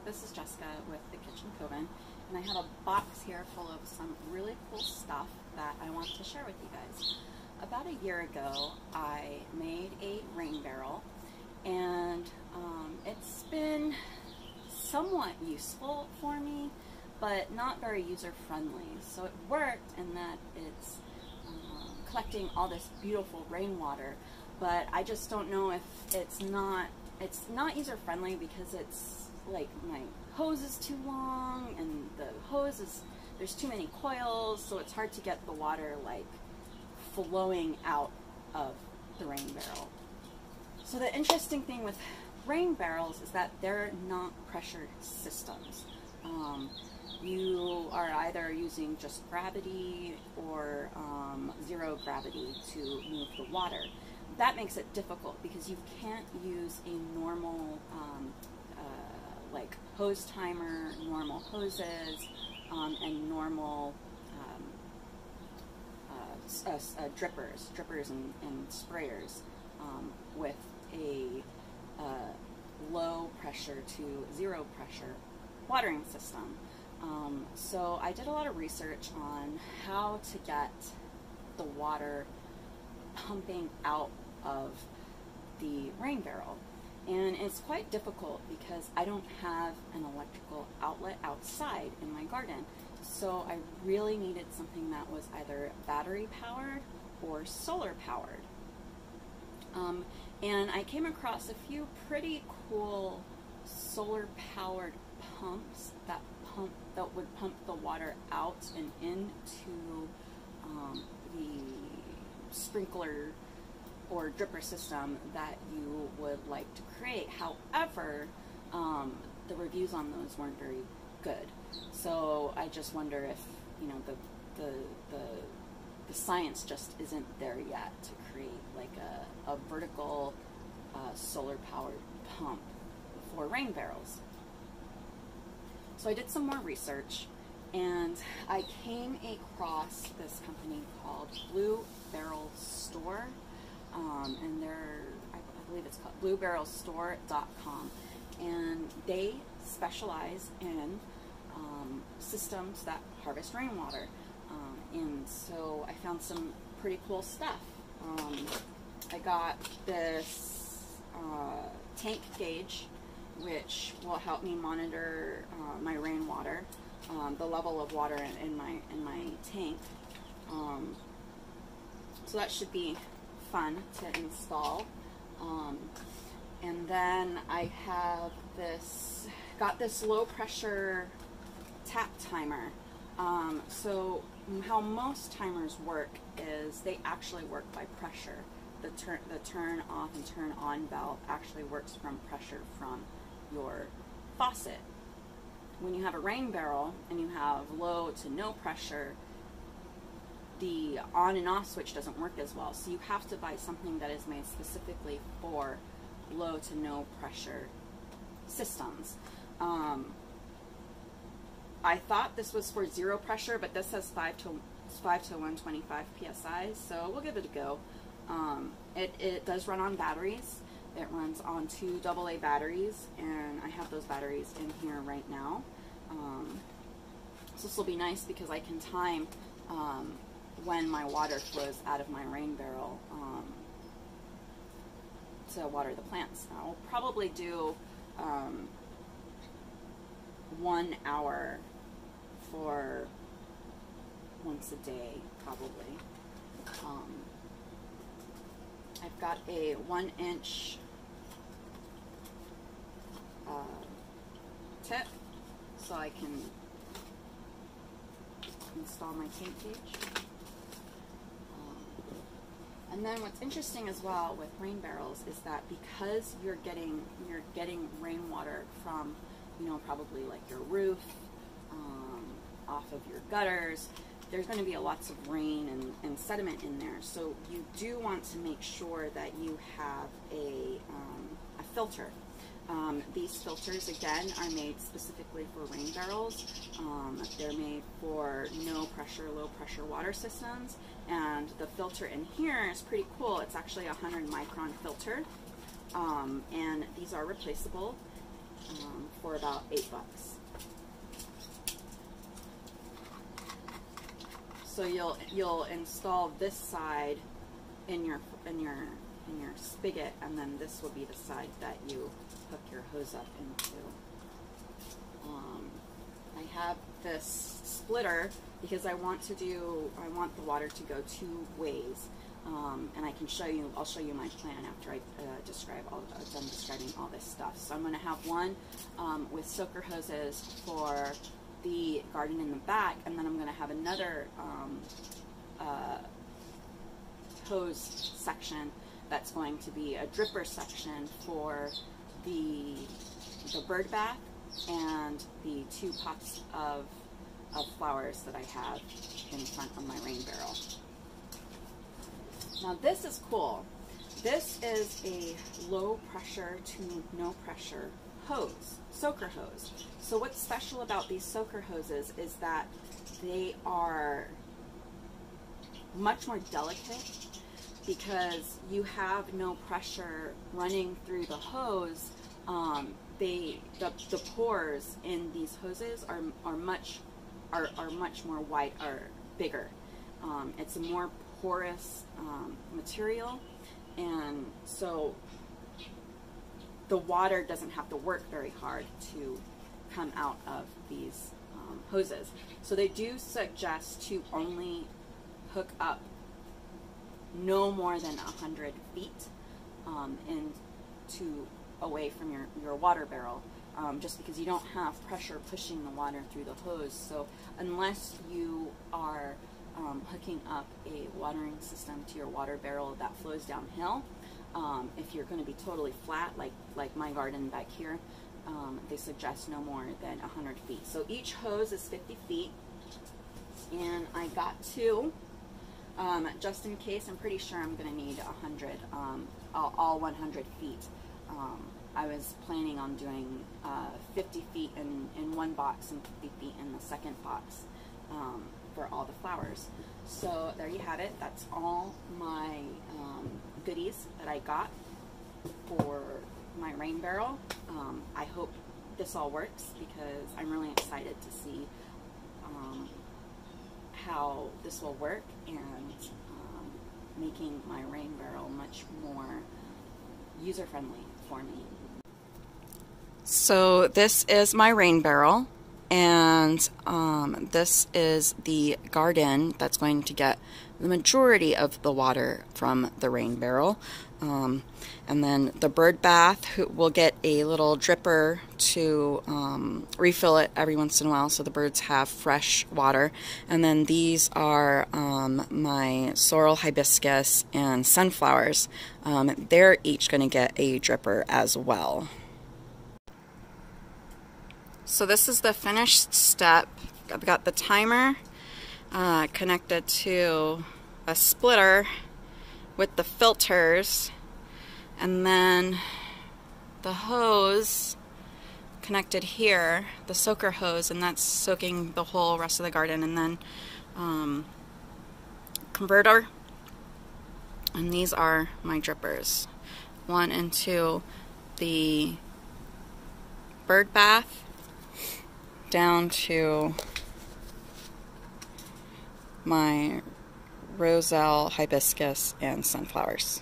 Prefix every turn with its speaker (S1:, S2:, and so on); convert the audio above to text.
S1: this is Jessica with the Kitchen Coven, and I have a box here full of some really cool stuff that I want to share with you guys. About a year ago, I made a rain barrel, and it's been somewhat useful for me, but not very user-friendly. So it worked in that it's collecting all this beautiful rainwater, but I just don't know if it's not user-friendly because it's like my hose is too long, and the hose is, there's too many coils, so it's hard to get the water like flowing out of the rain barrel. So the interesting thing with rain barrels is that they're not pressured systems. You are either using just gravity or zero gravity to move the water. That makes it difficult because you can't use a normal like hose timer, normal hoses, and normal drippers and sprayers with a low pressure to zero pressure watering system. So I did a lot of research on how to get the water pumping out of the rain barrel. And it's quite difficult because I don't have an electrical outlet outside in my garden. So I really needed something that was either battery powered or solar powered. And I came across a few pretty cool solar powered pumps that would pump the water out and into the sprinkler or dripper system that you would like to create. However, the reviews on those weren't very good. So I just wonder if, you know, the science just isn't there yet to create like a vertical solar powered pump for rain barrels. So I did some more research, and I came across this company called Blue Barrel Store, and I believe it's called bluebarrelstore.com, and they specialize in systems that harvest rainwater, and so I found some pretty cool stuff. I got this tank gauge, which will help me monitor my rainwater, the level of water in my tank. So that should be fun to install. And then I have got this low pressure tap timer. So how most timers work is they actually work by pressure. The turn off and turn on valve actually works from pressure from your faucet. When you have a rain barrel and you have low to no pressure, the on and off switch doesn't work as well. So you have to buy something that is made specifically for low to no pressure systems. I thought this was for zero pressure, but this says 5 to 125 psi, so we'll give it a go. It does run on batteries. It runs on 2 AA batteries, and I have those batteries in here right now. So this will be nice because I can time when my water flows out of my rain barrel to water the plants. I'll probably do 1 hour for once a day, probably. I've got a 1-inch tip, so I can install my tank gauge. And then what's interesting as well with rain barrels is that because you're getting rainwater from, you know, probably like your roof, off of your gutters, there's going to be lots of rain and sediment in there. So you do want to make sure that you have a filter. These filters, again, are made specifically for rain barrels. They're made for no pressure, low pressure water systems. And the filter in here is pretty cool. It's actually a 100 micron filter. And these are replaceable for for about $8. So you'll install this side in your spigot, and then this will be the side that you hook your hose up into. I have this splitter because I want the water to go 2 ways, and I'll show you my plan after I done describing all this stuff. So I'm going to have one with soaker hoses for the garden in the back, and then I'm going to have another hose section that's going to be a dripper section for the bird bath and the 2 pots of flowers that I have in front of my rain barrel. Now this is cool. This is a low pressure to no pressure hose, soaker hose. So what's special about these soaker hoses is that they are much more delicate because you have no pressure running through the hose. The pores in these hoses are much more wide or bigger. It's a more porous material, and so the water doesn't have to work very hard to come out of these hoses. So they do suggest to only hook up no more than 100 feet away from your water barrel, just because you don't have pressure pushing the water through the hose. So unless you are hooking up a watering system to your water barrel that flows downhill, if you're going to be totally flat, like my garden back here, they suggest no more than 100 feet. So each hose is 50 feet, and I got 2. Just in case. I'm pretty sure I'm going to need 100, all 100 feet. I was planning on doing 50 feet in one box and 50 feet in the second box for all the flowers. So there you have it. That's all my goodies that I got for my rain barrel. I hope this all works because I'm really excited to see how this will work, and making my rain barrel much more user-friendly for me. So this is my rain barrel, and this is the garden that's going to get the majority of the water from the rain barrel. And then the bird bath will get a little dripper to refill it every once in a while so the birds have fresh water. And then these are my sorrel, hibiscus, and sunflowers. They're each going to get a dripper as well. So this is the finished step. I've got the timer connected to a splitter with the filters, and then the hose connected here, the soaker hose, and that's soaking the whole rest of the garden, and then converter, and these are my drippers. One into the bird bath, down to my roselle, hibiscus, and sunflowers.